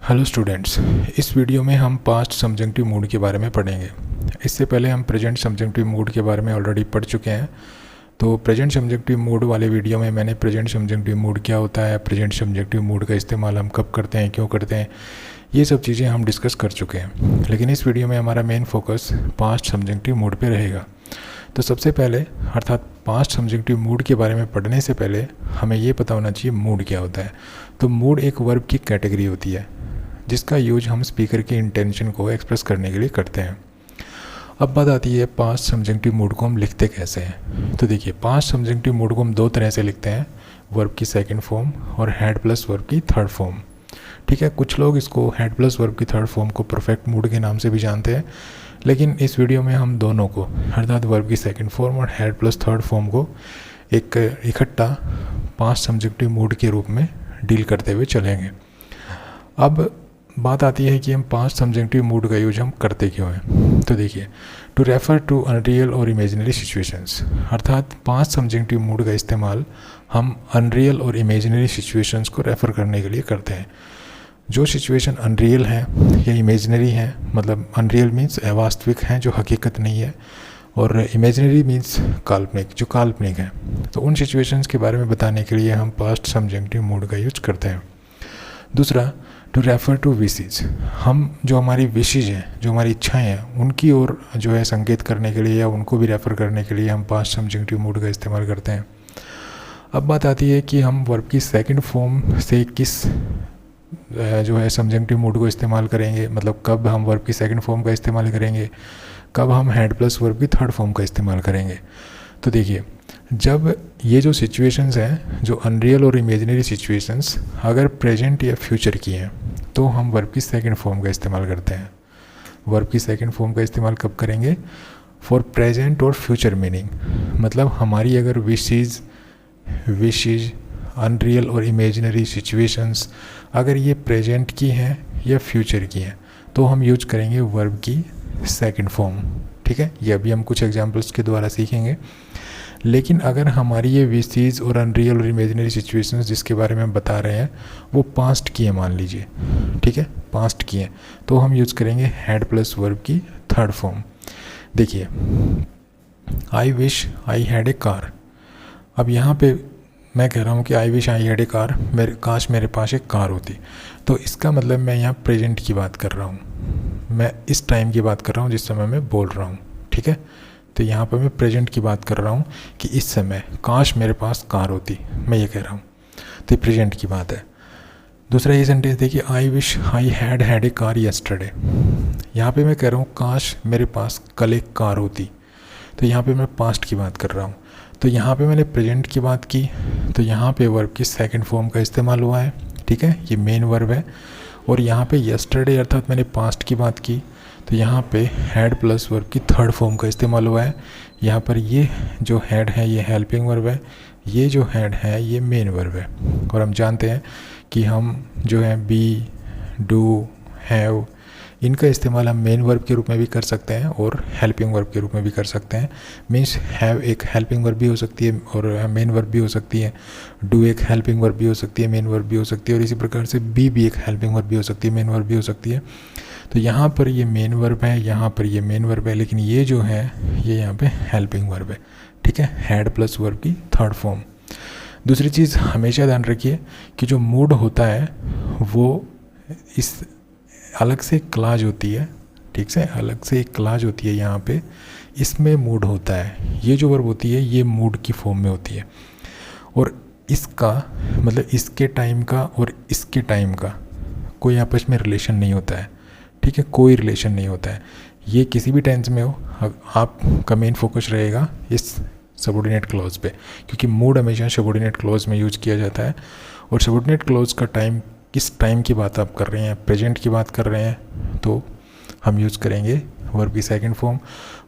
Hello students, इस video में हम पास्ट सब्जेक्टिव मूड के बारे में पढ़ेंगे। इससे पहले हम प्रेजेंट सब्जेक्टिव मूड के बारे में ऑलरेडी पढ़ चुके हैं। तो प्रेजेंट सब्जेक्टिव मूड वाले वीडियो में मैंने प्रेजेंट सब्जेक्टिव मूड क्या होता है, प्रेजेंट सब्जेक्टिव मूड का इस्तेमाल हम कब करते हैं, क्यों करते हैं, ये सब चीज़ें हम डिस्कस कर चुके हैं। लेकिन इस वीडियो में हमारा main focus past subjective mood पे रहेगा। तो सबसे पहले अर्थात पास्ट सब्जेक्टिव मूड के बारे में पढ़ने से पहले हमें ये पता होना चाहिए मूड क्या होता है। तो मूड एक वर्ब की कैटेगरी होती है जिसका यूज हम स्पीकर की इंटेंशन को एक्सप्रेस करने के लिए करते हैं। अब बात आती है पास्ट सब्जेक्टिव मूड को हम लिखते कैसे हैं। तो देखिए, पास्ट सब्जेक्टिव मूड को हम दो तरह से लिखते हैं, वर्ब की सेकंड फॉर्म और हैड प्लस वर्ब की थर्ड फॉर्म। ठीक है, कुछ लोग इसको हैड प्लस वर्ब की थर्ड फॉर्म को परफेक्ट मूड के नाम से भी जानते हैं, लेकिन इस वीडियो में हम दोनों को अर्थात वर्ब की सेकंड फॉर्म और हैड प्लस थर्ड फॉर्म को एक इकट्ठा पास्ट सब्जेक्टिव मूड के रूप में डील करते हुए चलेंगे। अब बात आती है कि हम पास्ट सब्जेक्टिव मूड का यूज हम करते क्यों हैं। तो देखिए, टू रेफ़र टू अनरियल और इमेजिनरी सिचुएशंस, अर्थात पास्ट सब्जेक्टिव मूड का इस्तेमाल हम अनरियल और इमेजिनरी सिचुएशंस को रेफ़र करने के लिए करते हैं। जो सिचुएशन अनरियल है या इमेजिनरी है, मतलब अनरियल मीन्स अवास्तविक हैं, जो हकीकत नहीं है, और इमेजिनरी मीन्स काल्पनिक, जो काल्पनिक है। तो उन सिचुएशंस के बारे में बताने के लिए हम पास्ट सब्जेक्टिव मूड का यूज करते हैं। दूसरा, टू रेफ़र टू विशेज, हम जो हमारी विशेज हैं, जो हमारी इच्छाएं हैं, उनकी ओर जो है संकेत करने के लिए या उनको भी रेफ़र करने के लिए हम पास्ट सब्जेक्टिव मूड का इस्तेमाल करते हैं। अब बात आती है कि हम वर्ब की सेकंड फॉर्म से किस जो है सब्जेक्टिव मूड को इस्तेमाल करेंगे, मतलब कब हम वर्ब की सेकंड फॉर्म का इस्तेमाल करेंगे, कब हम हैड प्लस वर्ब की थर्ड फॉर्म का इस्तेमाल करेंगे। तो देखिए, जब ये जो सिचुएशंस हैं, जो अनरियल और इमेजिनरी सिचुएशंस अगर प्रेजेंट या फ्यूचर की हैं, तो हम वर्ब की सेकंड फॉर्म का इस्तेमाल करते हैं। वर्ब की सेकंड फॉर्म का इस्तेमाल कब करेंगे? फॉर प्रेजेंट और फ्यूचर मीनिंग, मतलब हमारी अगर विशेज अनरियल और इमेजिनरी सिचुएशंस अगर ये प्रेजेंट की हैं या फ्यूचर की हैं, तो हम यूज करेंगे वर्ब की सेकंड फॉर्म। ठीक है, ये अभी हम कुछ एग्जांपल्स के द्वारा सीखेंगे। लेकिन अगर हमारी ये विशेज और अनरियल और इमेजिनरी सिचुएशंस जिसके बारे में हम बता रहे हैं वो पास्ट की है, मान लीजिए, ठीक है, पास्ट की है, तो हम यूज करेंगे हैड प्लस वर्ब की थर्ड फॉर्म। देखिए, I wish I had a car. अब यहाँ पे मैं कह रहा हूँ कि I wish I had a car, काश मेरे पास एक कार होती। तो इसका मतलब मैं यहाँ प्रेजेंट की बात कर रहा हूँ, मैं इस टाइम की बात कर रहा हूँ जिस समय मैं बोल रहा हूँ। ठीक है, तो यहाँ पर मैं प्रेजेंट की बात कर रहा हूँ कि इस समय काश मेरे पास कार होती, मैं ये कह रहा हूँ। तो ये प्रेजेंट की बात है। दूसरा ये सेंटेंस देखिए, I wish I had a car yesterday. यहाँ पे मैं कह रहा हूँ काश मेरे पास कल एक कार होती, तो यहाँ पे मैं पास्ट की बात कर रहा हूँ। तो यहाँ पे मैंने प्रेजेंट की बात की, तो यहाँ पे वर्ब की सेकंड फॉर्म का इस्तेमाल हुआ है। ठीक है, ये मेन वर्ब है। और यहाँ पे यस्टरडे अर्थात मैंने पास्ट की बात की, तो यहाँ पे हैड प्लस वर्ब की थर्ड फॉर्म का इस्तेमाल हुआ है। यहाँ पर ये जो हैड है ये हेल्पिंग वर्ब है, ये जो हैड है ये मेन वर्ब है। और हम जानते हैं कि हम जो है बी, डू, हैव, इनका इस्तेमाल हम मेन वर्ब के रूप में भी कर सकते हैं और हेल्पिंग वर्ब के रूप में भी कर सकते हैं। मीन्स हैव एक हेल्पिंग वर्ब भी हो सकती है और मेन वर्ब भी हो सकती है, डू एक हेल्पिंग वर्ब भी हो सकती है, मेन वर्ब भी हो सकती है, और इसी प्रकार से बी भी एक हेल्पिंग वर्ब भी हो सकती है, मेन वर्ब भी हो सकती है। तो यहाँ पर ये मेन वर्ब है, यहाँ पर ये मेन वर्ब है, लेकिन ये जो है ये यहाँ पे हेल्पिंग वर्ब है। ठीक है, हैड प्लस वर्ब की थर्ड फॉर्म। दूसरी चीज़ हमेशा ध्यान रखिए कि जो मूड होता है वो इस अलग से एक क्लाज होती है, ठीक से, अलग से एक क्लाज होती है यहाँ पे, इसमें मूड होता है। ये जो वर्ब होती है ये मूड की फॉर्म में होती है, और इसका मतलब इसके टाइम का और इसके टाइम का कोई आपस में रिलेशन नहीं होता है। ठीक है, कोई रिलेशन नहीं होता है। ये किसी भी टेंस में हो, आपका मेन फोकस रहेगा इस सबऑर्डिनेट क्लॉज पे, क्योंकि मूड हमेशा सबऑर्डिनेट क्लॉज में यूज किया जाता है। और सबऑर्डिनेट क्लॉज का टाइम, किस टाइम की बात आप कर रहे हैं, प्रेजेंट की बात कर रहे हैं, तो हम यूज़ करेंगे वर्ब की सेकंड फॉर्म।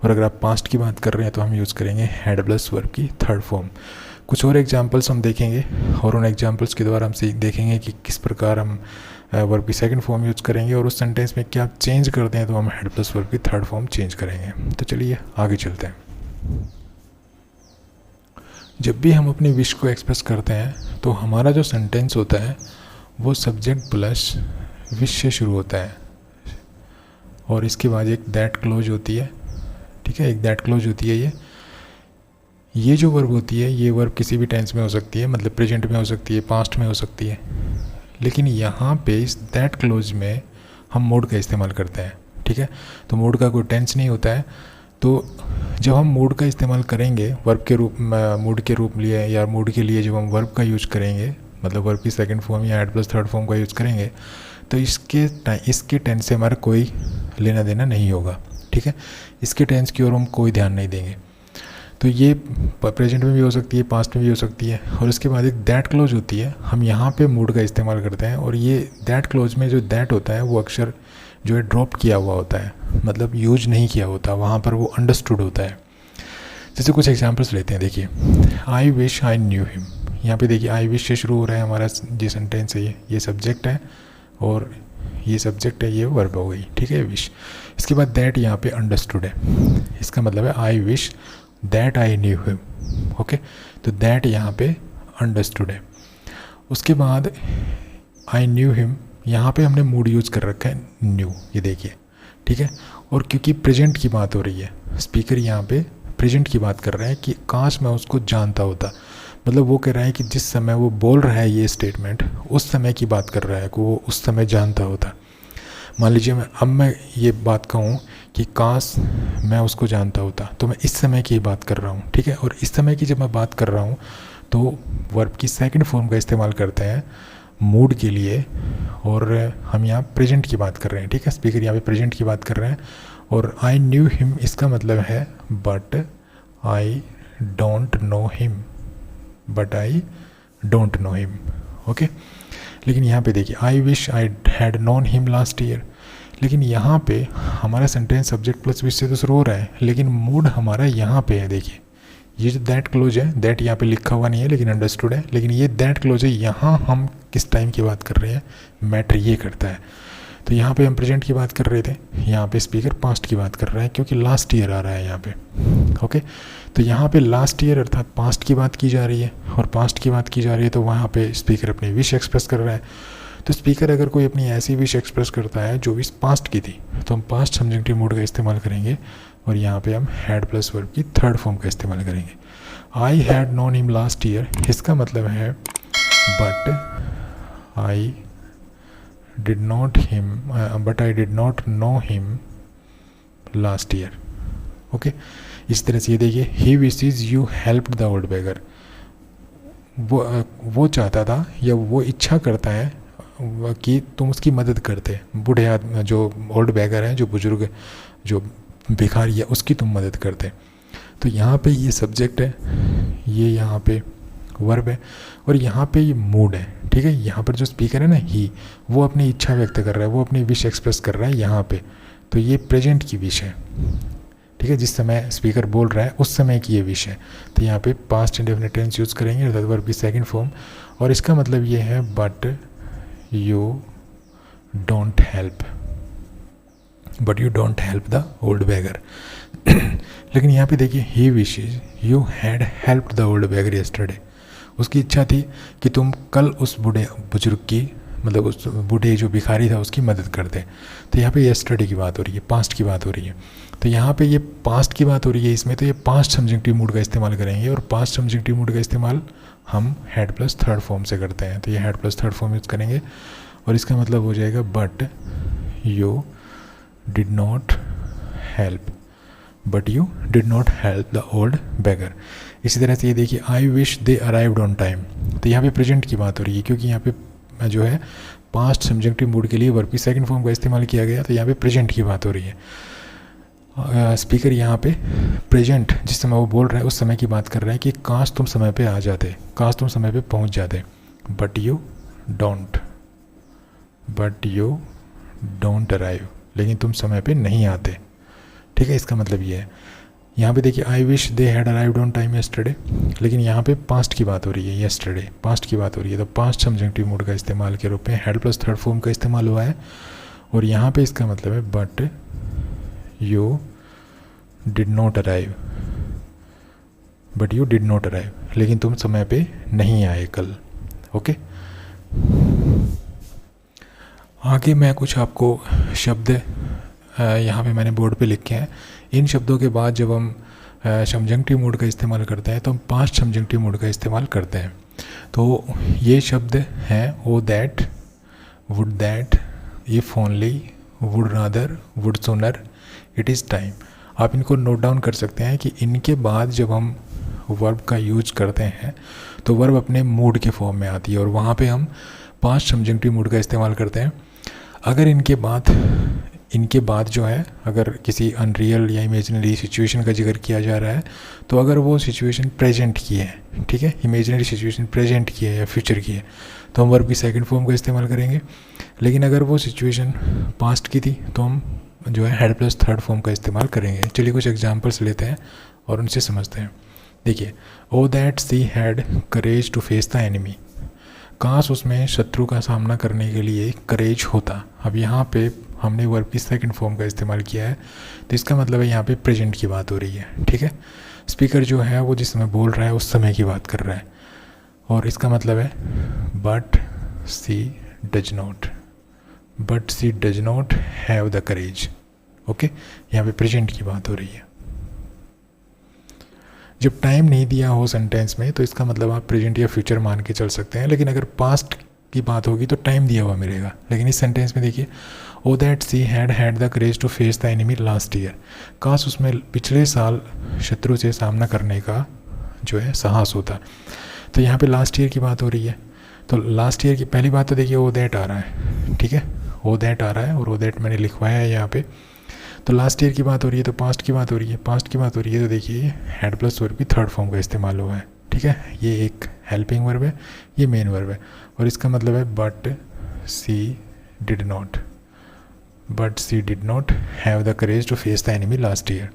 और अगर आप पास्ट की बात कर रहे हैं तो हम यूज़ करेंगे हैड प्लस वर्ब की थर्ड फॉर्म। कुछ और एग्जांपल्स हम देखेंगे और उन एग्जांपल्स के द्वारा हम देखेंगे कि किस प्रकार हम वर्ब की सेकंड फॉर्म यूज़ करेंगे और उस सेंटेंस में क्या चेंज करते हैं तो हम हैड प्लस वर्ब की थर्ड फॉर्म चेंज करेंगे। तो चलिए आगे चलते हैं। जब भी हम अपनी विश को एक्सप्रेस करते हैं तो हमारा जो सेंटेंस होता है वो सब्जेक्ट प्लस विश से शुरू होता है और इसके बाद एक दैट क्लोज होती है, ठीक है, एक दैट क्लोज होती है। ये जो वर्ब होती है ये वर्ब किसी भी टेंस में हो सकती है, मतलब प्रेजेंट में हो सकती है, पास्ट में हो सकती है, लेकिन यहाँ पे इस दैट क्लोज में हम मोड का इस्तेमाल करते हैं, ठीक है। तो मोड का कोई टेंस नहीं होता है, तो जब हम मोड का इस्तेमाल करेंगे वर्ब के रूप मोड के रूप लिए या मोड के लिए जब हम वर्ब का यूज करेंगे, मतलब वर्ब की सेकंड फॉर्म या ऐड प्लस थर्ड फॉर्म का यूज़ करेंगे, तो इसके टेंस से हमारा कोई लेना देना नहीं होगा, ठीक है। इसके टेंस की ओर हम कोई ध्यान नहीं देंगे। तो ये प्रेजेंट में भी हो सकती है, पास्ट में भी हो सकती है। और इसके बाद एक दैट क्लोज होती है, हम यहाँ पे मूड का इस्तेमाल करते हैं, और ये दैट क्लोज में जो दैट होता है वो अक्षर जो है ड्रॉप किया हुआ होता है, मतलब यूज नहीं किया होता, वहाँ पर वो अंडरस्टूड होता है। जैसे कुछ एग्जांपल्स लेते हैं, देखिए I wish I knew him. यहाँ पे देखिए आई विश से शुरू हो रहा है हमारा जो सेंटेंस है, ये सब्जेक्ट है और ये सब्जेक्ट है, ये वर्ब हो गई, ठीक है, विश। इसके बाद दैट यहाँ पे अंडरस्टूड है, इसका मतलब है I wish that I knew him, okay. तो दैट यहाँ पे अंडरस्टूड है। उसके बाद आई न्यू हिम, यहाँ पे हमने मूड यूज़ कर रखा है न्यू, ये देखिए, ठीक है। और क्योंकि प्रेजेंट की बात हो रही है, स्पीकर यहाँ पे प्रेजेंट की बात कर रहा है कि काश मैं उसको जानता होता, मतलब वो कह रहा है कि जिस समय वो बोल रहा है ये स्टेटमेंट, उस समय की बात कर रहा है कि वो उस समय जानता होता। मान लीजिए मैं ये बात कहूँ कि काश मैं उसको जानता होता, तो मैं इस समय की बात कर रहा हूँ, ठीक है। और इस समय की जब मैं बात कर रहा हूँ तो वर्ब की सेकंड फॉर्म का इस्तेमाल करते हैं मूड के लिए, और हम यहाँ प्रेजेंट की बात कर रहे हैं, ठीक है। स्पीकर यहाँ पे प्रेजेंट की बात कर रहे हैं। और आई न्यू हिम, इसका मतलब है but I don't know him, but I don't know him, okay. लेकिन यहाँ पे देखिए I wish I had known him last year, लेकिन यहाँ पे हमारा सेंटेंस सब्जेक्ट प्लस विश से तो शुरू हो रहा है, लेकिन मूड हमारा यहाँ पे है। देखिए ये जो दैट क्लोज है, दैट यहाँ पे लिखा हुआ नहीं है लेकिन अंडरस्टूड है, लेकिन ये दैट क्लोज है, यहाँ हम किस टाइम की बात कर रहे हैं, मैटर ये करता है। तो यहाँ पे हम प्रेजेंट की बात कर रहे थे, यहाँ पे स्पीकर पास्ट की बात कर रहा है क्योंकि लास्ट ईयर आ रहा है यहाँ पे, ओके। तो यहाँ पे लास्ट ईयर अर्थात पास्ट की बात की जा रही है, और पास्ट की बात की जा रही है तो वहाँ पे स्पीकर अपनी विश एक्सप्रेस कर रहा है। तो स्पीकर अगर कोई अपनी ऐसी विश एक्सप्रेस करता है जो विश पास्ट की थी, तो हम पास्ट सब्जेक्टिव मोड का इस्तेमाल करेंगे, और यहाँ पे हम हैड प्लस वर्ब की थर्ड फॉर्म का इस्तेमाल करेंगे। I had known him last year, इसका मतलब है but I did not know him last year, okay. इस तरह से ये देखिए he wishes you helped the old beggar, वो चाहता था या वो इच्छा करता है कि तुम उसकी मदद करते, बूढ़े आदमी जो ओल्ड बेगर हैं, जो बुजुर्ग जो भिखारी है, उसकी तुम मदद करते। तो यहाँ पे ये सब्जेक्ट है, ये यहाँ पे वर्ब है, और यहाँ पे ये मूड है, ठीक है। यहाँ पर जो स्पीकर है ना ही, वो अपनी इच्छा व्यक्त कर रहा है, वो अपनी विश एक्सप्रेस कर रहा है यहाँ पे। तो ये प्रेजेंट की विश है, ठीक है, जिस समय स्पीकर बोल रहा है उस समय की ये विश है। तो यहाँ पे पास्ट इंडेफिनिट टेंस यूज़ करेंगे अर्थात वर्ब की सेकंड फॉर्म, और इसका मतलब ये है but you don't help the old beggar. लेकिन यहाँ पे देखिए he wishes you had helped the old beggar yesterday, उसकी इच्छा थी कि तुम कल उस बूढ़े बुजुर्ग की, मतलब उस बूढ़े जो भिखारी था उसकी मदद करते। तो यहाँ पे यस्टरडे की बात हो रही है, पास्ट की बात हो रही है। तो यहाँ पे ये पास्ट की बात हो रही है इसमें, तो ये पास्ट सब्जेक्टिव मूड का इस्तेमाल करेंगे, और पास्ट सब्जेक्टिव मूड का इस्तेमाल हम हैड प्लस थर्ड फॉर्म से करते हैं। तो ये had plus third form use करेंगे, और इसका मतलब हो जाएगा but you did not help the old beggar. इसी तरह से ये देखिए I wish they arrived on time, तो यहाँ पे प्रेजेंट की बात हो रही है क्योंकि यहाँ पे जो है पास्ट सब्जेक्टिव मूड के लिए वर्ब की सेकंड फॉर्म का इस्तेमाल किया गया, तो यहाँ पे प्रेजेंट की बात हो रही है। स्पीकर यहाँ पे प्रेजेंट जिस समय वो बोल रहा है उस समय की बात कर रहा है कि काश तुम समय पे आ जाते, काश तुम समय पे पहुँच जाते, बट यू डोंट अराइव, लेकिन तुम समय पे नहीं आते, ठीक है। इसका मतलब ये है। यहाँ पे देखिए I wish they had arrived on time yesterday, लेकिन यहाँ पे पास्ट की बात हो रही है, यस्टरडे पास्ट की बात हो रही है, तो पास्ट सब्जेक्टिव मूड का इस्तेमाल के रूप में हैड प्लस थर्ड फॉर्म का इस्तेमाल हुआ है, और यहाँ पे इसका मतलब है but you did not arrive, लेकिन तुम समय पे नहीं आए कल, ओके। आगे मैं कुछ आपको शब्द यहाँ पे मैंने बोर्ड पे लिखे हैं। इन शब्दों के बाद जब हम सबजंक्टिव मोड का इस्तेमाल करते हैं तो हम पास्ट सबजंक्टिव मोड का इस्तेमाल करते हैं। तो ये शब्द हैं O that, would that, if only, would rather, would sooner, it is time. आप इनको नोट डाउन कर सकते हैं कि इनके बाद जब हम वर्ब का यूज करते हैं तो वर्ब अपने मूड के फॉर्म में आती है और वहाँ पे हम पास्ट सबजंक्टिव मूड का इस्तेमाल करते हैं। अगर इनके बाद जो है, अगर किसी अनरियल या इमेजिनरी सिचुएशन का जिक्र किया जा रहा है तो अगर वो सिचुएशन प्रेजेंट की है, ठीक है, इमेजिनरी सिचुएशन प्रेजेंट की है या फ्यूचर की है, तो हम वर्ब की सेकंड फॉर्म का इस्तेमाल करेंगे। लेकिन अगर वो सिचुएशन पास्ट की थी तो हम जो है हेड प्लस थर्ड फॉर्म का इस्तेमाल करेंगे। चलिए कुछ एग्जांपल्स लेते हैं और उनसे समझते हैं। देखिए, O that she had courage to face the enemy. काश उसमें शत्रु का सामना करने के लिए करेज होता। अब यहाँ पे हमने वर्ब की सेकंड फॉर्म का इस्तेमाल किया है, तो इसका मतलब है यहाँ पे प्रेजेंट की बात हो रही है, ठीक है। स्पीकर जो है वो जिस समय बोल रहा है उस समय की बात कर रहा है, और इसका मतलब है but she does not have the courage. Okay, यहाँ पे प्रेजेंट की बात हो रही है। जब टाइम नहीं दिया हो सेंटेंस में तो इसका मतलब आप प्रेजेंट या फ्यूचर मान के चल सकते हैं, लेकिन अगर पास्ट की बात होगी तो टाइम दिया हुआ मिलेगा। लेकिन इस सेंटेंस में देखिए, O that she had the courage to face the enemy last year. काश उसमें पिछले साल शत्रु से सामना करने का जो है साहस होता। तो यहाँ पे लास्ट ईयर की बात हो रही है, तो लास्ट ईयर की पहली बात तो देखिए ओ दैट आ रहा है, ठीक है, ओ दैट आ रहा है और ओ दैट मैंने लिखवाया है यहाँ पे। तो लास्ट ईयर की बात हो रही है तो पास्ट की बात हो रही है, तो देखिए हेड प्लस वर्ब की थर्ड फॉर्म का इस्तेमाल हुआ है, ठीक है। ये एक हेल्पिंग वर्ब है, ये मेन वर्ब है, और इसका मतलब है but she did not have the courage to face the enemy last year.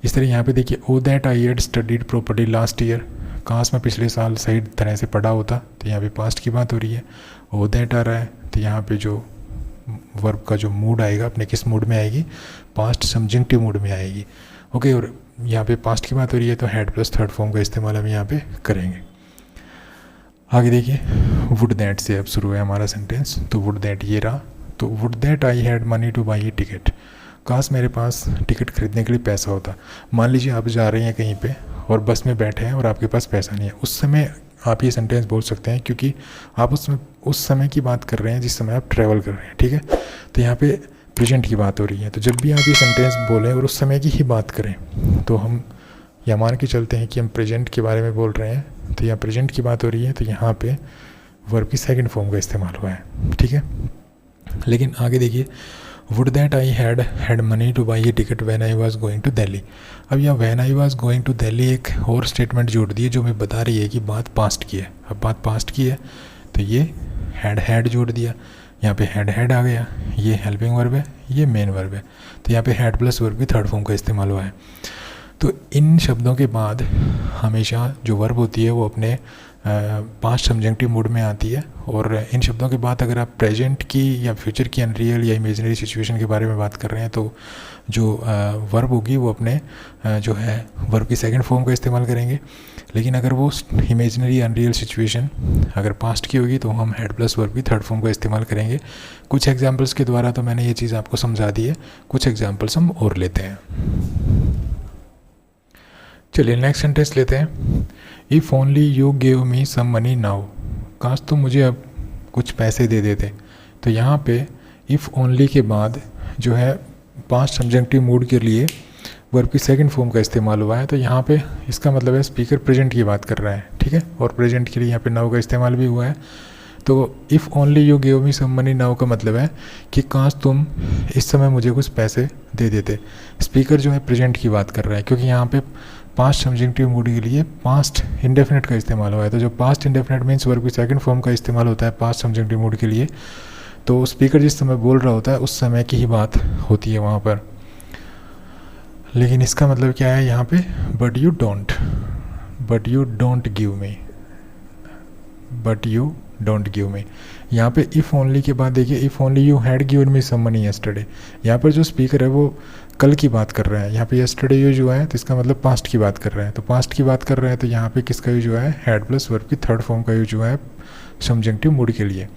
इस तरह यहाँ पे देखिए, O that I had studied properly last year. काश मैं पिछले साल सही तरह से पढ़ा होता। तो यहाँ पे पास्ट की बात हो रही है, ओ दैट आ रहा है, तो यहाँ पे जो वर्ब का जो मूड आएगा अपने किस मूड में आएगी, पास्ट सबजंक्टिव मूड में आएगी। ओके, और यहाँ पे पास्ट की बात हो रही है तो हेड प्लस थर्ड फॉर्म का इस्तेमाल हम यहाँ पे करेंगे। आगे देखिए, वुड दैट से अब शुरू है हमारा सेंटेंस। तो वुड दैट ये रहा, तो would that I had money to buy a ticket. काश मेरे पास टिकट खरीदने के लिए पैसा होता। मान लीजिए आप जा रहे हैं कहीं पे और बस में बैठे हैं और आपके पास पैसा नहीं है, उस समय आप ये सेंटेंस बोल सकते हैं, क्योंकि आप उस समय की बात कर रहे हैं जिस समय आप ट्रैवल कर रहे हैं, ठीक है। तो यहाँ पे प्रेजेंट की बात हो रही है, तो जब भी आप ये सेंटेंस बोलें और उस समय की ही बात करें तो हम या मान के चलते हैं कि हम प्रेजेंट के बारे में बोल रहे हैं, तो यहाँ प्रेजेंट की बात हो रही है, तो यहाँ पे वर्ब की सेकंड फॉर्म का इस्तेमाल हुआ है, ठीक है। लेकिन आगे देखिए, would that I had money to buy a ticket when I was going to Delhi. अब यहाँ when I was going to Delhi एक और स्टेटमेंट जोड़ दी है जो हमें बता रही है कि बात पास्ट की है। अब बात पास्ट की है तो ये हैड जोड़ दिया, यहाँ पे हैड आ गया, ये हेल्पिंग वर्ब है, ये मेन वर्ब है, तो यहाँ पे हेड प्लस वर्ब की थर्ड फॉर्म का इस्तेमाल हुआ है। तो इन शब्दों के बाद हमेशा जो वर्ब होती है वो अपने पास्ट सबजंक्टिव मूड में आती है, और इन शब्दों के बाद अगर आप प्रेजेंट की या फ्यूचर की अनरियल या इमेजिनरी सिचुएशन के बारे में बात कर रहे हैं तो जो वर्ब होगी वो अपने जो है वर्ब की सेकंड फॉर्म का इस्तेमाल करेंगे। लेकिन अगर वो इमेजिनरी अनरियल सिचुएशन अगर पास्ट की होगी तो हम हेड प्लस वर्ब की थर्ड फॉर्म का इस्तेमाल करेंगे। कुछ एग्जाम्पल्स के द्वारा तो मैंने ये चीज़ आपको समझा दी है, कुछ एग्जाम्पल्स हम और लेते हैं। चलिए नेक्स्ट सेंटेंस लेते हैं। If only you give me some money now. काश तुम मुझे अब कुछ पैसे दे देते। तो यहाँ पे इफ़ ओनली के बाद जो है पास्ट सबजंक्टिव मूड के लिए वर्ब की सेकंड फॉर्म का इस्तेमाल हुआ है। तो यहाँ पे इसका मतलब है स्पीकर प्रेजेंट की बात कर रहा है, ठीक है, और प्रेजेंट के लिए यहाँ पे नाउ का इस्तेमाल भी हुआ है। तो if only you give me some money now का मतलब है कि काश तुम इस समय मुझे कुछ पैसे दे देते। स्पीकर जो है प्रेजेंट की बात कर रहा है, क्योंकि यहाँ पे पास्ट सबजंक्टिव मूड के लिए पास्ट इंडेफिनिट का इस्तेमाल हुआ है। तो जो पास्ट इंडेफिनिट मीन्स वर्ब की सेकंड फॉर्म का इस्तेमाल होता है पास्ट सबजंक्टिव मूड के लिए, तो स्पीकर जिस समय बोल रहा होता है उस समय की ही बात होती है वहाँ पर। लेकिन इसका मतलब क्या है यहाँ पे, but you don't give me. यहाँ पे इफ़ ओनली के बाद देखिए, if only you had given me some money yesterday. यहाँ पर जो स्पीकर है वो कल की बात कर रहा है। यहाँ पे यस्टरडे यूज हुआ है तो इसका मतलब पास्ट की बात कर रहा है। तो पास्ट की बात कर रहा है तो यहाँ पे किसका यूज हुआ है, हेड प्लस वर्ब की थर्ड फॉर्म का यूज हुआ है सबजंक्टिव मूड के लिए।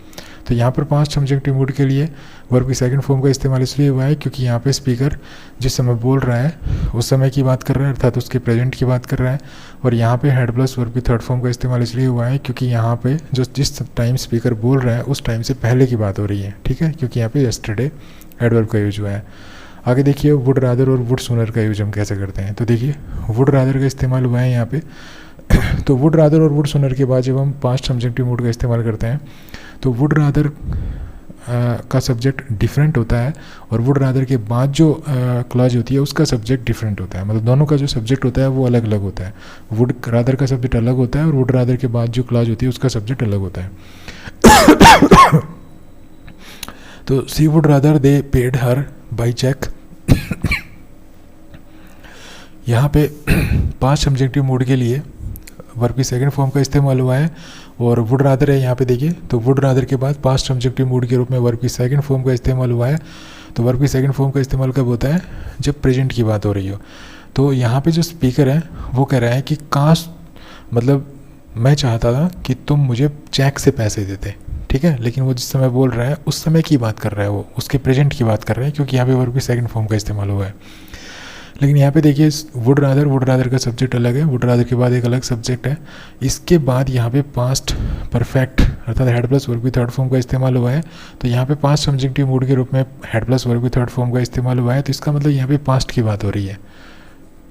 तो तो यहाँ पर पास्ट सब्जेक्टिव मूड के लिए वर्ब की सेकंड फॉर्म का इस्तेमाल इसलिए हुआ है क्योंकि यहाँ पे स्पीकर जिस समय बोल रहा है उस समय की बात कर रहा है, अर्थात उसके प्रेजेंट की बात कर रहा है। और यहाँ पे हेड प्लस वर्ब की थर्ड फॉर्म का इस्तेमाल इसलिए हुआ है क्योंकि यहाँ पे जो जिस टाइम स्पीकर बोल रहा है उस टाइम से पहले की बात हो रही है, ठीक है, क्योंकि यहाँ पे यस्टरडे एडवर्ब का यूज हुआ है। आगे देखिए वुड रादर और वुड सूनर का यूज हम कैसे करते हैं। तो देखिए वुड रादर का इस्तेमाल हुआ है यहाँ पे। तो वुड रादर और वुड सूनर के बाद जब हम पास्ट सब्जेक्टिव मूड का इस्तेमाल करते हैं तो वुड रादर का सब्जेक्ट डिफरेंट होता है और वुड रादर के बाद जो क्लॉज होती है उसका सब्जेक्ट डिफरेंट होता है, मतलब दोनों का जो सब्जेक्ट होता है वो अलग अलग होता है। वुड रादर का सब्जेक्ट अलग होता है और वुड रादर के बाद जो क्लॉज होती है उसका सब्जेक्ट अलग होता है। तो she would rather they paid her by cheque. यहाँ पे पास्ट सब्जेक्टिव मूड के लिए वर्ब की सेकंड फॉर्म का इस्तेमाल हुआ है और वुड रादर है यहाँ पे देखिए। तो वुड रादर के बाद पास्ट सब्जेक्टिव मूड के रूप में वर्ब की सेकंड फॉर्म का इस्तेमाल हुआ है। तो वर्ब की सेकंड फॉर्म का इस्तेमाल कब होता है, जब प्रेजेंट की बात हो रही हो। तो यहाँ पे जो स्पीकर है वो कह रहा है कि काश, मतलब मैं चाहता था कि तुम मुझे चेक से पैसे देते, ठीक है, लेकिन वो जिस समय बोल रहा है उस समय की बात कर रहा है, वो उसके प्रेजेंट की बात कर रहा है क्योंकि यहाँ पे वर्ब की सेकंड फॉर्म का इस्तेमाल हुआ है। लेकिन यहाँ पे देखिए वुड रादर का सब्जेक्ट अलग है, वुड रादर के बाद एक अलग सब्जेक्ट है। इसके बाद यहाँ पे पास्ट परफेक्ट अर्थात हेड प्लस वर्ब की थर्ड फॉर्म का इस्तेमाल हुआ है। तो यहाँ पे पास्ट सब्जेक्टिव मूड के रूप में हेड प्लस वर्ब की थर्ड फॉर्म का इस्तेमाल हुआ है। तो इसका मतलब यहाँ पे पास्ट की बात हो रही है,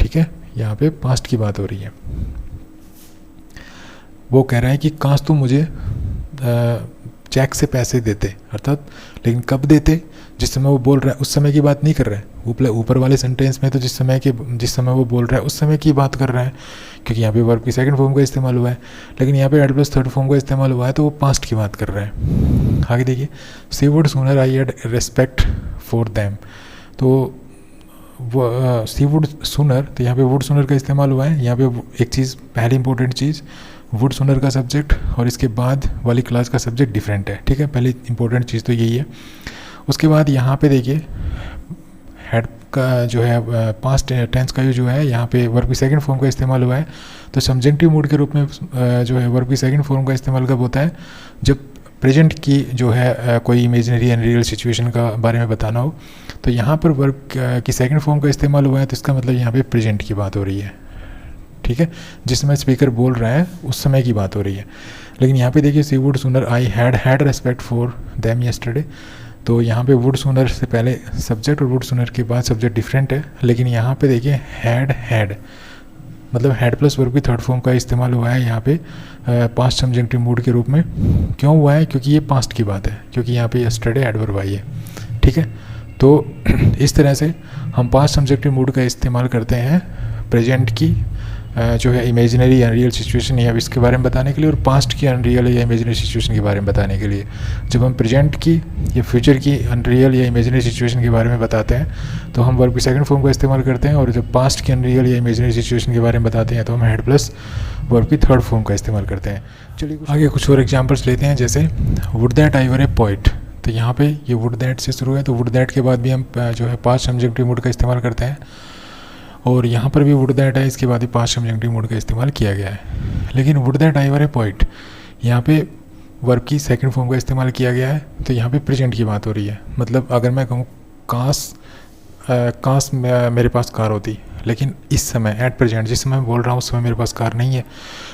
ठीक है, यहाँ पे पास्ट की बात हो रही है। वो कह रहा है कि काश तुम मुझे चेक से पैसे देते, अर्थात लेकिन कब देते, जिस समय वो बोल रहा है उस समय की बात नहीं कर रहा है। ऊपर वाले सेंटेंस में तो जिस समय वो बोल रहा है उस समय की बात कर रहा है क्योंकि यहाँ पे वर्ब की सेकंड फॉर्म का इस्तेमाल हुआ है। लेकिन यहाँ पे हेड प्लस थर्ड फॉर्म का इस्तेमाल हुआ है तो वो पास्ट की बात कर रहा है। आगे देखिए she would sooner I had respect for them. तो वो सी वुड सूनर, तो यहाँ पे वुड सूनर का इस्तेमाल हुआ है। यहाँ पे एक चीज़, पहली इंपॉर्टेंट चीज़, वुड सूनर का सब्जेक्ट और इसके बाद वाली क्लास का सब्जेक्ट डिफरेंट है, ठीक है, पहली इंपॉर्टेंट चीज़ तो यही है। उसके बाद यहाँ पे देखिए हेड का जो है पास्ट टेंस का यूज हुआ है, यहाँ पे वर्ब की सेकंड फॉर्म का इस्तेमाल हुआ है। तो सब्जेक्टिव मूड के रूप में जो है वर्ब की सेकंड फॉर्म का इस्तेमाल कब होता है, जब प्रेजेंट की जो है कोई इमेजिनरी एंड रियल सिचुएशन का बारे में बताना हो। तो यहाँ पर वर्ब की सेकंड फॉर्म का इस्तेमाल हुआ है तो इसका मतलब यहाँ पे प्रेजेंट की बात हो रही है, ठीक है, जिस समय स्पीकर बोल रहा है उस समय की बात हो रही है। लेकिन यहाँ पे देखिए she would sooner I had respect for them yesterday. तो यहाँ पे वुड सूनर से पहले सब्जेक्ट और वुड सूनर के बाद सब्जेक्ट डिफरेंट है। लेकिन यहाँ पे देखिए हैड मतलब हेड प्लस वर्ब की थर्ड फॉर्म का इस्तेमाल हुआ है यहाँ पे पास्ट सब्जेक्टिव मूड के रूप में। क्यों हुआ है, क्योंकि ये पास्ट की बात है, क्योंकि यहाँ पे यस्टरडे एडवर्ब आई है, ठीक है। तो इस तरह से हम पास्ट सब्जेक्टिव मूड का इस्तेमाल करते हैं प्रेजेंट की जो है इमेजिनरी अनरियल सिचुएशन या इसके बारे में बताने के लिए, और पास्ट की अनरियल या इमेजिनरी सिचुएशन के बारे में बताने के लिए। जब हम प्रेजेंट की या फ्यूचर की अनरियल या इमेजिनरी सिचुएशन के बारे में बताते हैं तो हम वर्ब की सेकंड फॉर्म का इस्तेमाल करते हैं, और जब पास्ट की अनरियल या इमेजिनरी सिचुएशन के बारे में बताते हैं तो हम हेड प्लस वर्ब की थर्ड फॉर्म का इस्तेमाल करते हैं। चलिए आगे कुछ और एग्जाम्पल्स लेते हैं, जैसे would that I were a poet. तो यहाँ पे ये वुड दैट से शुरू है, तो वुड दैट के बाद भी हम जो है पास्ट सब्जेक्टिव मूड का इस्तेमाल करते हैं, और यहाँ पर भी वुड दैट है, इसके बाद ही पास्ट सब्जेक्टिव मूड का इस्तेमाल किया गया है। लेकिन would that I were a poet, यहाँ पे वर्ब की सेकंड फॉर्म का इस्तेमाल किया गया है, तो यहाँ पे प्रेजेंट की बात हो रही है। मतलब अगर मैं कहूँ काश मेरे पास कार होती, लेकिन इस समय एट प्रेजेंट जिस समय मैं बोल रहा हूँ उस समय मेरे पास कार नहीं है,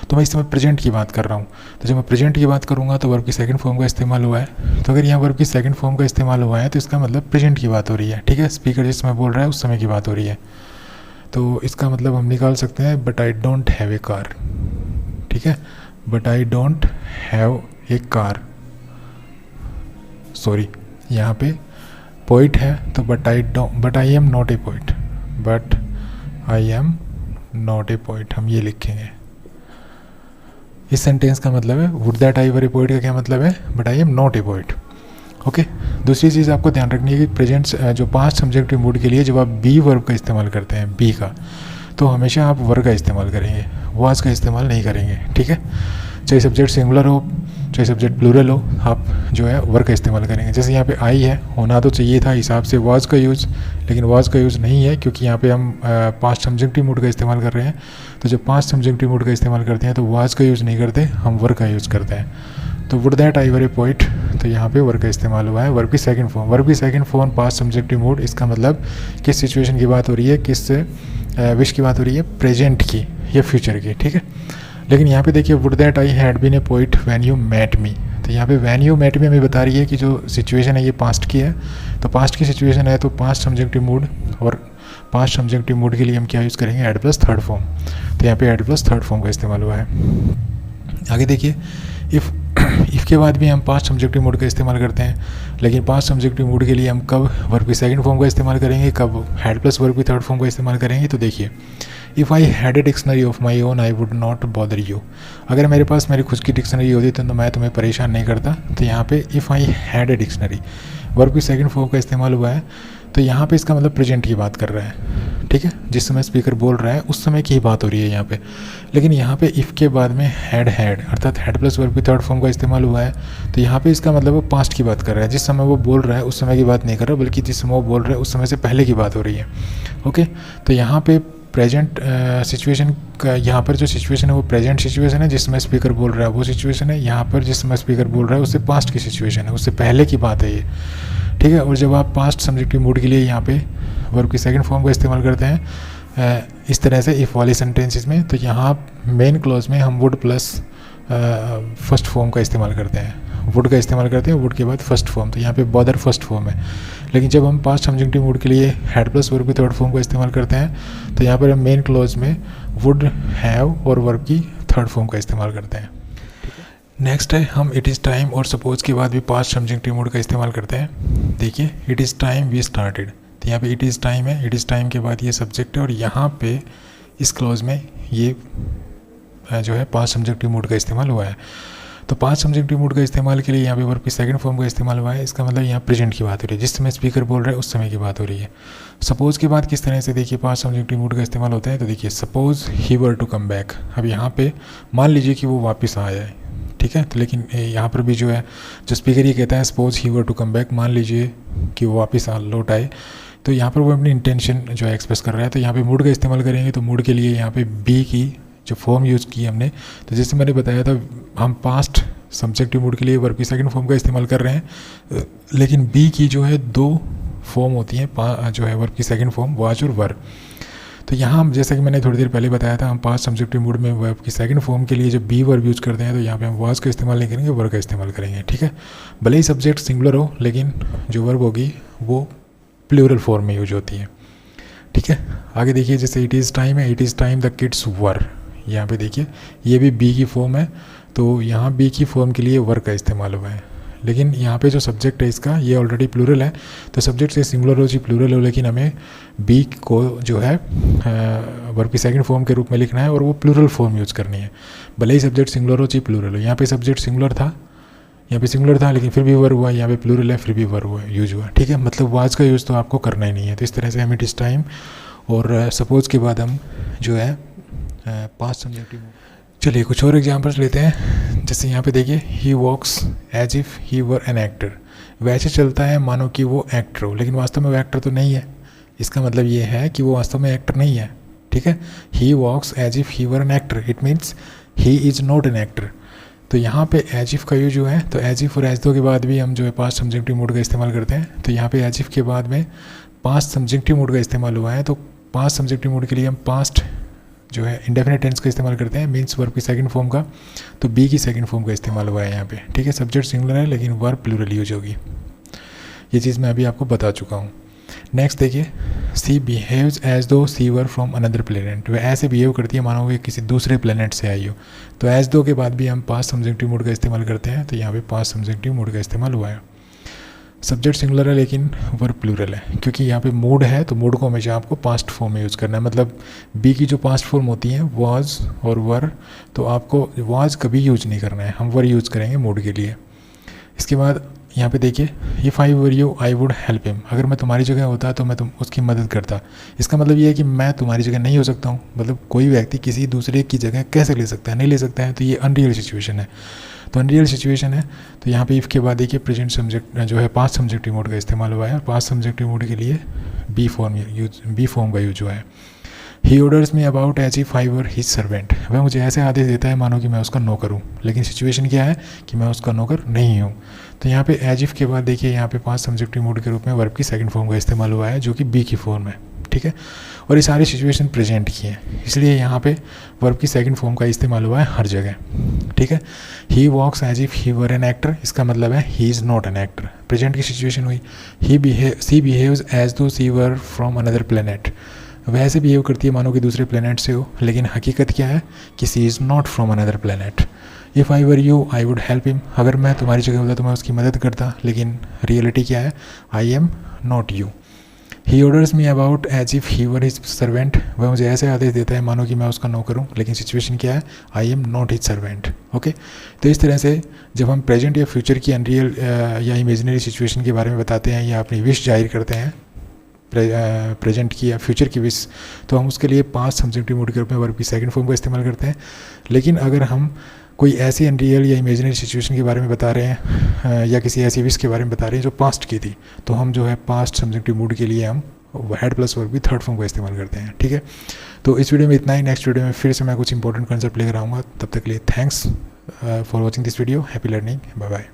तो मैं इस समय प्रेजेंट की बात कर रहा हूँ। तो जब मैं प्रेजेंट की बात करूँगा तो वर्ब की सेकंड फॉर्म का इस्तेमाल हुआ है। तो अगर यहाँ वर्ब की सेकंड फॉर्म का इस्तेमाल हुआ है तो इसका मतलब प्रेजेंट की बात हो रही है, ठीक है, स्पीकर जिस समय बोल रहा है उस समय की बात हो रही है। तो इसका मतलब हम निकाल सकते हैं but I don't have a car, ठीक है, but I don't have a car, sorry यहाँ पे पोइट है तो but I am not a poet, but I am not a poet हम ये लिखेंगे। इस सेंटेंस का मतलब है would that I were a poet का क्या मतलब है, but I am not a poet. Okay, दूसरी चीज़ आपको ध्यान रखनी है कि प्रेजेंट जो पास्ट सब्जेक्टिव मूड के लिए जब आप बी वर्ब का इस्तेमाल करते हैं, बी का, तो हमेशा आप वर का इस्तेमाल करेंगे, वाज का इस्तेमाल नहीं करेंगे, ठीक है। चाहे सब्जेक्ट सिंगुलर हो चाहे सब्जेक्ट प्लूरल हो, आप जो है वर का इस्तेमाल करेंगे। जैसे यहाँ पे आई है, होना तो चाहिए था हिसाब से वाज का यूज़, लेकिन वाज का यूज़ नहीं है क्योंकि यहाँ पे हम पास्ट सब्जेक्टिव मूड का इस्तेमाल कर रहे हैं। तो जब पास्ट सब्जेक्टिव मूड का इस्तेमाल करते हैं तो वाज का यूज़ नहीं करते, हम वर का यूज़ करते हैं। तो would that I were a poet, तो यहाँ पे वर्ब का इस्तेमाल हुआ है। वर्ब की सेकंड फॉर्म, वर्ब की second form past subjective mood, इसका मतलब किस सिचुएशन की बात हो रही है, किस विश की बात हो रही है, प्रेजेंट की या फ्यूचर की, ठीक है। लेकिन यहाँ पे देखिए would that I had been a poet when you met me, तो यहाँ पे व्हेन यू मेट मी हमें बता रही है कि जो सिचुएशन है ये पास्ट की है, तो पास्ट की सिचुएशन है तो पास्ट सब्जेक्टिव मूड, और पास्ट सब्जेक्टिव मूड के लिए हम क्या यूज़ करेंगे, एड प्लस थर्ड फॉर्म। तो यहाँ पे एड प्लस थर्ड फॉर्म का इस्तेमाल हुआ है। आगे देखिए इफ़ के बाद भी हम पास्ट सब्जेक्टिव मूड का इस्तेमाल करते हैं, लेकिन पास्ट सब्जेक्टिव मूड के लिए हम कब वर्ब की सेकंड फॉर्म का इस्तेमाल करेंगे, कब हेड प्लस वर्ब की थर्ड फॉर्म का इस्तेमाल करेंगे। तो देखिए if I had a dictionary of my own I would not bother you, अगर मेरे पास मेरी खुद की डिक्शनरी होती तो मैं तुम्हें परेशान नहीं करता। तो यहाँ पे if I had a dictionary, verb की सेकंड फॉर्म का इस्तेमाल हुआ है, तो यहाँ पे इसका मतलब प्रेजेंट की बात कर रहा है, ठीक है। जिस समय स्पीकर बोल रहा है उस समय की ही बात हो रही है यहाँ पे। लेकिन यहाँ पे इफ़ के बाद में हैड अर्थात हैड प्लस वर्ब की थर्ड फॉर्म का इस्तेमाल हुआ है, तो यहाँ पे इसका मतलब वो पास्ट की बात कर रहा है। जिस समय वो बोल रहा है उस समय की बात नहीं कर रहा, बल्कि जिस समय वो बोल रहा है उस समय से पहले की बात हो रही है। ओके, तो यहाँ पे प्रेजेंट सिचुएशन का, यहाँ पर जो सिचुएशन है वो प्रेजेंट सिचुएशन है, जिसमें स्पीकर बोल रहा है वो सिचुएशन है। यहाँ पर जिस समय स्पीकर बोल रहा है उससे पास्ट की सिचुएशन है, उससे पहले की बात है ये, ठीक है। और जब आप पास्ट सब्जेक्टिव मूड के लिए यहाँ पे वर्ब की सेकंड फॉर्म का इस्तेमाल करते हैं इस तरह से इफ़ वाली सेंटेंसेस में, तो यहाँ मेन क्लॉज में हम वुड प्लस फर्स्ट फॉर्म का इस्तेमाल करते हैं, वुड का इस्तेमाल करते हैं, वुड के बाद फर्स्ट फॉर्म, तो यहाँ पे बॉदर फर्स्ट फॉर्म है। लेकिन जब हम पास्ट सब्जेक्टिव मूड के लिए हैड प्लस वर्ब की थर्ड फॉर्म का इस्तेमाल करते हैं, तो यहाँ पर हम मेन क्लॉज में वुड, हैव और वर्ब की थर्ड फॉर्म का इस्तेमाल करते हैं। नेक्स्ट है हम इट इज़ टाइम और सपोज के बाद भी पास्ट सब्जेक्टिव मूड का इस्तेमाल करते हैं। देखिए it is time we started, तो यहाँ पे इट इज़ टाइम है, इट इज़ टाइम के बाद ये सब्जेक्ट है, और यहाँ पे इस क्लॉज में ये जो है पास्ट सब्जेक्टिव मूड का इस्तेमाल हुआ है। तो पास्ट सब्जेक्टिव मूड का इस्तेमाल के लिए यहाँ पे वर्ब की सेकंड फॉर्म का इस्तेमाल हुआ है। इसका मतलब यहाँ प्रेजेंट की बात हो रही है, जिस समय स्पीकर बोल रहा है उस समय की बात हो रही है। सपोज के बाद किस तरह से देखिए पास्ट सब्जेक्टिव मूड का इस्तेमाल होता है, तो देखिए suppose he were to come back, अब यहाँ पे मान लीजिए कि वो वापस आ जाए, ठीक है। तो लेकिन यहाँ पर भी जो है जो स्पीकर ये कहता है suppose he were to come back, मान लीजिए कि वो वापस लौट आए, तो यहाँ पर वो अपनी इंटेंशन जो है एक्सप्रेस कर रहा है। तो यहाँ पे मूड का इस्तेमाल करेंगे, तो मूड के लिए यहाँ पे बी की जो फॉर्म यूज़ की हमने, तो जैसे मैंने बताया था हम पास्ट सब्जेक्टिव मूड के लिए वर्ब की सेकंड फॉर्म का इस्तेमाल कर रहे हैं, लेकिन बी की जो है दो फॉर्म होती हैं जो है वर्ब की सेकंड फॉर्म, वाज और वर। तो यहाँ हम जैसा कि मैंने थोड़ी देर पहले बताया था, हम पास्ट सब्जेक्टिव मूड में वर्ब की सेकंड फॉर्म के लिए जब बी वर्ब यूज़ करते हैं, तो यहाँ पे हम वाज का इस्तेमाल नहीं करेंगे, वर्ब का इस्तेमाल करेंगे, ठीक है। भले ही सब्जेक्ट सिंगुलर हो, लेकिन जो वर्ब होगी वो प्लूरल फॉर्म में यूज होती है, ठीक है। आगे देखिए जैसे इट इज़ टाइम है, it is time the kids were, यहाँ पे देखिए ये भी बी की फॉर्म है, तो यहाँ बी की फॉर्म के लिए वर का इस्तेमाल हुआ है। लेकिन यहाँ पे जो सब्जेक्ट है इसका ये ऑलरेडी प्लूरल है, तो सब्जेक्ट से सिंगुलर हो चाहे प्लूरल हो, लेकिन हमें बी को जो है वर्ब की सेकंड फॉर्म के रूप में लिखना है और वो प्लूरल फॉर्म यूज़ करनी है, भले ही सब्जेक्ट सिंगुलर हो चाहे प्लूरल हो। यहाँ पे सब्जेक्ट सिंगुलर था, यहाँ पे सिंगुलर था, लेकिन फिर भी वर्ब हुआ, यहाँ पे प्लूरल है फिर भी वर्ब हुआ यूज हुआ, ठीक है। मतलब वाज का यूज़ तो आपको करना ही नहीं है। तो इस तरह से हम इट इज़ टाइम और सपोज के बाद हम जो है पास्ट सब्जेक्टिव। चलिए कुछ और एग्जांपल्स लेते हैं। जैसे यहाँ पे देखिए he walks as if he were an actor, वैसे चलता है मानो कि वो एक्टर हो, लेकिन वास्तव में वो एक्टर तो नहीं है। इसका मतलब ये है कि वो वास्तव में एक्टर नहीं है, ठीक है। He walks as if he were an actor, it means he is not an actor. तो यहाँ पे एज इफ़ का यूज जो है, तो एज इफ़ और एज दो के बाद भी हम जो है पास्ट सब्जेक्टिव मूड का इस्तेमाल करते हैं। तो यहाँ पे एज इफ़ के बाद में पास्ट सब्जेक्टिव मूड का इस्तेमाल हुआ है, तो पास्ट सब्जेक्टिव मूड के लिए हम पास्ट जो है इंडेफिनिट टेंस का इस्तेमाल करते हैं, मीन्स वर्ब की सेकंड फॉर्म का। तो बी की सेकंड फॉर्म का इस्तेमाल हुआ है यहाँ पे, ठीक है। सब्जेक्ट सिंगुलर है लेकिन वर्ब प्लूरल यूज होगी, ये चीज़ मैं अभी आपको बता चुका हूँ। नेक्स्ट देखिए सी behaves as though she were from another planet, वह ऐसे बिहेव करती है मानो कि किसी दूसरे प्लेनेट से आई हो। तो एज दो के बाद भी हम पास्ट सब्जेक्टिव मूड का इस्तेमाल करते हैं, तो यहाँ पे पास्ट सब्जेक्टिव मूड का इस्तेमाल हुआ है। सब्जेक्ट सिंगुलर है लेकिन वर्ब प्लूरल है, क्योंकि यहाँ पे मूड है तो मूड को हमेशा आपको पास्ट फॉर्म में यूज़ करना है। मतलब बी की जो पास्ट फॉर्म होती है वाज और वर, तो आपको वाज कभी यूज नहीं करना है, हम वर यूज़ करेंगे मूड के लिए। इसके बाद यहाँ पे देखिए if I were you I would help him, अगर मैं तुम्हारी जगह होता तो मैं उसकी मदद करता। इसका मतलब ये है कि मैं तुम्हारी जगह नहीं हो सकता हूँ, मतलब कोई व्यक्ति किसी दूसरे की जगह कैसे ले सकता है, नहीं ले सकता है। तो ये अनरियल सिचुएशन है, तो अनरियल सिचुएशन है। तो यहाँ पे इफ़ के बाद देखिए प्रेजेंट सब्जेक्ट जो है पास्ट सब्जेक्टिव मूड का इस्तेमाल हुआ है, और पास्ट सब्जेक्टिव मूड के लिए बी फॉर्म का यूज हुआ है। He orders me about as if I were his servant, वह मुझे ऐसे आदेश देता है मानो कि मैं उसका नौकर हूँ, लेकिन सिचुएशन क्या है कि मैं उसका नौकर नहीं हूँ। तो यहाँ पे एज इफ के बाद देखिए यहाँ पे पास्ट सब्जेक्टिव मूड के रूप में वर्ब की सेकंड फॉर्म का इस्तेमाल हुआ है जो कि बी की फॉर्म है, ठीक है। और ये सारी सिचुएशन प्रेजेंट की है, इसलिए यहाँ पे वर्ब की सेकंड फॉर्म का इस्तेमाल हुआ है हर जगह, ठीक है। He walks as if he were an actor, इसका मतलब है he is not an actor, present की सिचुएशन हुई। She behaves as though she were from another planet, वह ऐसे बिहेव करती है मानो कि दूसरे प्लेनेट से हो, लेकिन हकीकत क्या है कि she is not from another planet. If I were you I would help him, अगर मैं तुम्हारी जगह होता तो मैं उसकी मदद करता, लेकिन रियलिटी क्या है, I am not you. He orders me about as if he were his servant, वह मुझे ऐसे आदेश देता है मानो कि मैं उसका नौकर हूँ, लेकिन सिचुएशन क्या है, I am not his servant. Okay, तो इस तरह से जब हम प्रेजेंट या फ्यूचर की अनरियल या इमेजिनरी सिचुएशन के बारे में बताते हैं या अपनी विश जाहिर करते हैं प्रेजेंट की या फ्यूचर की विश, तो हम उसके लिए पास्ट सब्जेक्टिव मूड के रूप में वर्ब की सेकंड फॉर्म का इस्तेमाल करते हैं। लेकिन अगर हम कोई ऐसी अनरियल या इमेजिनरी सिचुएशन के बारे में बता रहे हैं या किसी ऐसी विश के बारे में बता रहे हैं जो पास्ट की थी, तो हम जो है पास्ट सब्जेक्टिव मूड के लिए हम हेड प्लस वर्ब की थर्ड फॉर्म का इस्तेमाल करते हैं, ठीक है। तो इस वीडियो में इतना ही, नेक्स्ट वीडियो में फिर से मैं कुछ इंपॉर्टेंट कॉन्सेप्ट लेकर आऊँगा। तब तक के लिए thanks for watching this video, happy learning, bye bye.